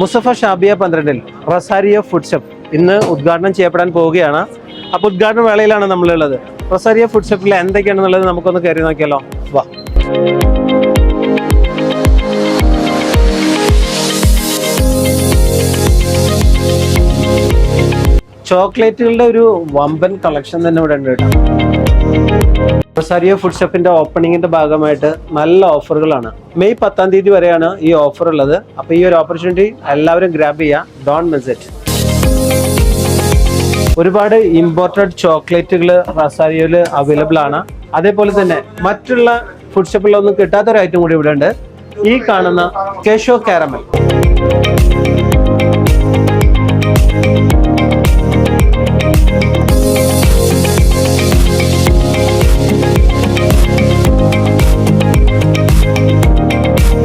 മുസഫ Shabiya 12 Rosario food chef ഇന്ന് ഉദ്ഘാടനം ചെയ്യപ്പെടാൻ പോവുകയാണ്. അപ്പോൾ ഉദ്ഘാടന വേളയിലാണ് നമ്മളുള്ളത്. റൊസാരിയോ ഫുഡ് ഷെഫിൽ എന്തൊക്കെയാണെന്നുള്ളത് നമുക്കൊന്ന് കയറി നോക്കിയാലോ. വാ. ചോക്ലേറ്റുകളുടെ ഒരു വമ്പൻ കളക്ഷൻ തന്നെ ഇവിടെ ഉണ്ട് കേട്ടോ. റൊസാരിയോ ഫുഡ് ഷെഫിന്റെ ഓപ്പണിങ്ങിന്റെ ഭാഗമായിട്ട് നല്ല ഓഫറുകളാണ്. മെയ് 10-ാം തീയതി വരെയാണ് ഈ ഓഫർ ഉള്ളത്. അപ്പൊ ഈ ഒരു ഓപ്പർച്യൂണിറ്റി എല്ലാവരും ഗ്രാബ് ചെയ്യുക. Don't miss it. ഒരുപാട് ഇമ്പോർട്ടഡ് ചോക്ലേറ്റുകൾ റൊസാരിയോയിൽ അവൈലബിൾ ആണ്. അതേപോലെ തന്നെ മറ്റുള്ള ഫുഡ് ഷെഫിലൊന്നും കിട്ടാത്തൊരു ഐറ്റം കൂടി ഇവിടെ ഉണ്ട്. ഈ കാണുന്ന കേശോ കാരമൽ.